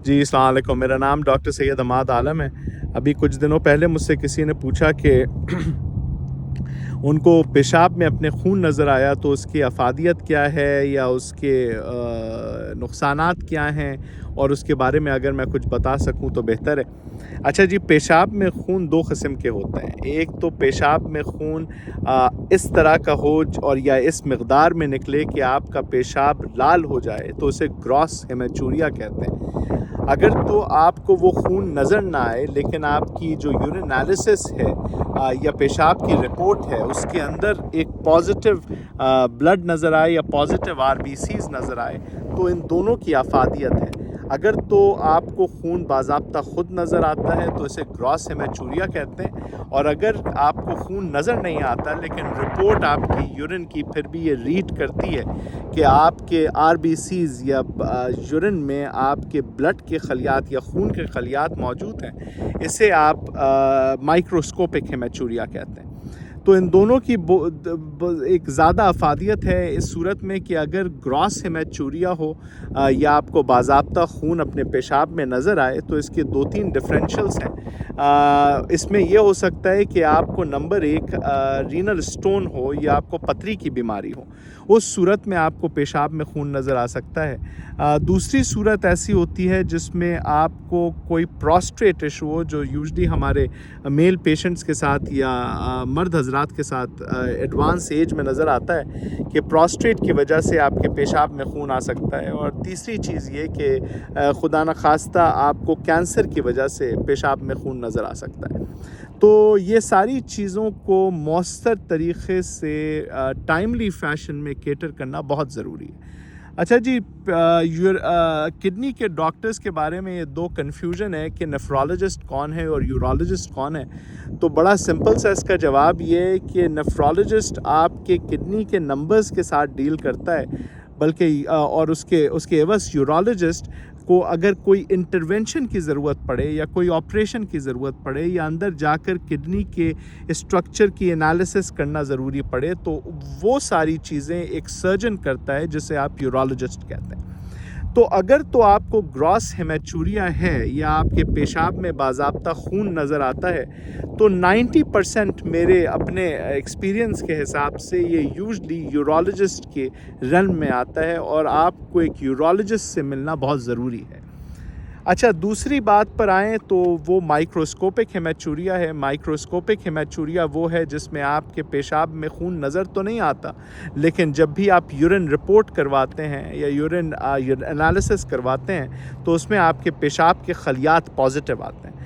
جی السلام علیکم، میرا نام ڈاکٹر سید عماد عالم ہے۔ ابھی کچھ دنوں پہلے مجھ سے کسی نے پوچھا کہ ان کو پیشاب میں اپنے خون نظر آیا تو اس کی افادیت کیا ہے یا اس کے نقصانات کیا ہیں، اور اس کے بارے میں اگر میں کچھ بتا سکوں تو بہتر ہے۔ اچھا جی، پیشاب میں خون دو قسم کے ہوتے ہیں۔ ایک تو پیشاب میں خون اس طرح کا ہو اور یا اس مقدار میں نکلے کہ آپ کا پیشاب لال ہو جائے تو اسے گراس ہیمیچوریا کہتے ہیں۔ اگر تو آپ کو وہ خون نظر نہ آئے لیکن آپ کی جو یورین انالیسس ہے یا پیشاب کی رپورٹ ہے اس کے اندر ایک پازیٹیو بلڈ نظر آئے یا پازیٹیو RBCs نظر آئے تو ان دونوں کی افادیت ہے۔ اگر تو آپ کو خون باضابطہ خود نظر آتا ہے تو اسے گراس ہیمیچوریا کہتے ہیں، اور اگر آپ کو خون نظر نہیں آتا لیکن رپورٹ آپ کی یورین کی پھر بھی یہ ریڈ کرتی ہے کہ آپ کے RBCs یا یورین میں آپ کے بلڈ کے خلیات یا خون کے خلیات موجود ہیں، اسے آپ مائکروسکوپک ہیمیچوریا کہتے ہیں۔ تو ان دونوں کی ایک زیادہ افادیت ہے اس صورت میں کہ اگر گراس ہیمیچوریا ہو یا آپ کو باضابطہ خون اپنے پیشاب میں نظر آئے تو اس کے دو تین ڈفرینشلز ہیں۔ اس میں یہ ہو سکتا ہے کہ آپ کو نمبر ایک رینل سٹون ہو یا آپ کو پتھری کی بیماری ہو، اس صورت میں آپ کو پیشاب میں خون نظر آ سکتا ہے۔ دوسری صورت ایسی ہوتی ہے جس میں آپ کو کوئی پراسٹیٹ ایشو ہو، جو یوزلی ہمارے میل پیشنٹس کے ساتھ یا مرد حضرات کے ساتھ ایڈوانس ایج میں نظر آتا ہے کہ پراسٹیٹ کی وجہ سے آپ کے پیشاب میں خون آ سکتا ہے۔ اور تیسری چیز یہ کہ خدا نخواستہ آپ کو کینسر کی وجہ سے پیشاب میں خون نظر آ سکتا ہے۔ تو یہ ساری چیزوں کو مؤثر طریقے سے ٹائملی فیشن میں کیٹر کرنا بہت ضروری ہے۔ اچھا جی، کڈنی کے ڈاکٹرز کے بارے میں یہ دو کنفیوژن ہے کہ نیفرولوجسٹ کون ہے اور یورولوجسٹ کون ہے۔ تو بڑا سمپل سا اس کا جواب یہ ہے کہ نیفرولوجسٹ آپ کے کڈنی کے نمبرز کے ساتھ ڈیل کرتا ہے، بلکہ اور اس کے عوض یورولوجسٹ کو اگر کوئی انٹرونشن کی ضرورت پڑے یا کوئی آپریشن کی ضرورت پڑے یا اندر جا کر کڈنی کے اسٹرکچر کی انالیسس کرنا ضروری پڑے تو وہ ساری چیزیں ایک سرجن کرتا ہے جسے آپ یورولوجسٹ کہتے ہیں۔ تو اگر تو آپ کو گراس ہیمیچوریا ہے یا آپ کے پیشاب میں باضابطہ خون نظر آتا ہے تو 90% میرے اپنے ایکسپیرینس کے حساب سے یہ یوزلی یورولوجسٹ کے رن میں آتا ہے، اور آپ کو ایک یورولوجسٹ سے ملنا بہت ضروری ہے۔ اچھا، دوسری بات پر آئیں تو وہ مائکروسکوپک ہیمیچوریا ہے۔ مائکروسکوپک ہیمیچوریا وہ ہے جس میں آپ کے پیشاب میں خون نظر تو نہیں آتا، لیکن جب بھی آپ یورین رپورٹ کرواتے ہیں یا یورین انالیسس کرواتے ہیں تو اس میں آپ کے پیشاب کے خلیات پازیٹیو آتے ہیں۔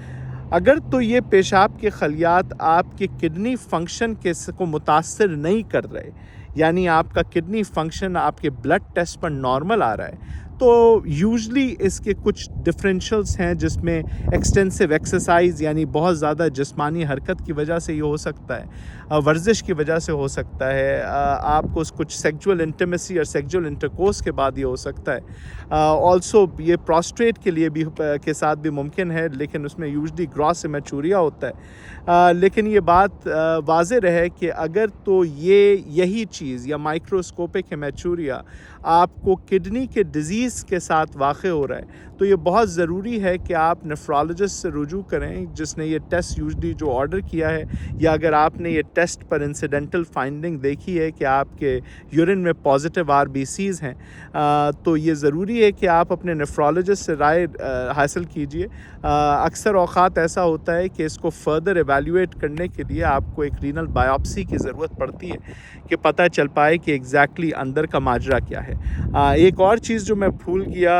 اگر تو یہ پیشاب کے خلیات آپ کے کڈنی فنکشن کو متاثر نہیں کر رہے، یعنی آپ کا کڈنی فنکشن آپ کے بلڈ ٹیسٹ پر نارمل آ رہا ہے، تو یوزلی اس کے کچھ ڈفرینشلز ہیں جس میں ایکسٹینسو ایکسرسائز یعنی بہت زیادہ جسمانی حرکت کی وجہ سے یہ ہو سکتا ہے، ورزش کی وجہ سے ہو سکتا ہے، آپ کو کچھ سیکچول انٹیمیسی اور سیکچول انٹرکورس کے بعد یہ ہو سکتا ہے۔ آلسو یہ پراسٹیٹ کے لیے بھی کے ساتھ بھی ممکن ہے، لیکن اس میں یوزلی گراس ہیمیچوریا ہوتا ہے۔ لیکن یہ بات واضح رہے کہ اگر تو یہی چیز یا مائکروسکوپک ہیمیچوریا آپ کو کڈنی کے ڈیزیز کے ساتھ واقع ہو رہا ہے تو یہ بہت ضروری ہے کہ آپ نیفرولوجسٹ سے رجوع کریں جس نے یہ ٹیسٹ یوزلی جو آرڈر کیا ہے، یا اگر آپ نے یہ ٹیسٹ پر انسیڈنٹل فائنڈنگ دیکھی ہے کہ آپ کے یورین میں پازیٹیو RBCs ہیں، تو یہ ضروری ہے کہ آپ اپنے نیفرولوجسٹ سے رائے حاصل کیجئے۔ اکثر اوقات ایسا ہوتا ہے کہ اس کو فردر ایویلیویٹ کرنے کے لیے آپ کو ایک رینل بائیوپسی کی ضرورت پڑتی ہے کہ پتہ چل پائے کہ ایگزیکٹلی اندر کا ماجرا کیا ہے۔ ایک اور چیز جو میں بھول گیا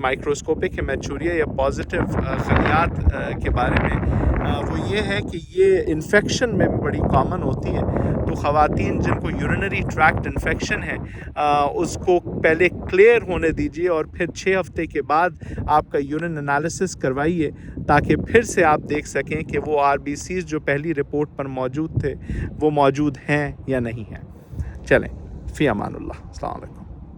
مائکروسکوپک ہیمیچوریا یا پازیٹیو خلیات کے بارے میں، وہ یہ ہے کہ یہ انفیکشن میں بھی بڑی کامن ہوتی ہے۔ تو خواتین جن کو یورینری ٹریکٹ انفیکشن ہے اس کو پہلے کلیئر ہونے دیجیے اور پھر 6 ہفتے کے بعد آپ کا یورین انالیسس کروائیے تاکہ پھر سے آپ دیکھ سکیں کہ وہ RBCs جو پہلی رپورٹ پر موجود تھے وہ موجود ہیں یا نہیں ہیں۔ چلیں، فی امان اللہ، السلام علیکم۔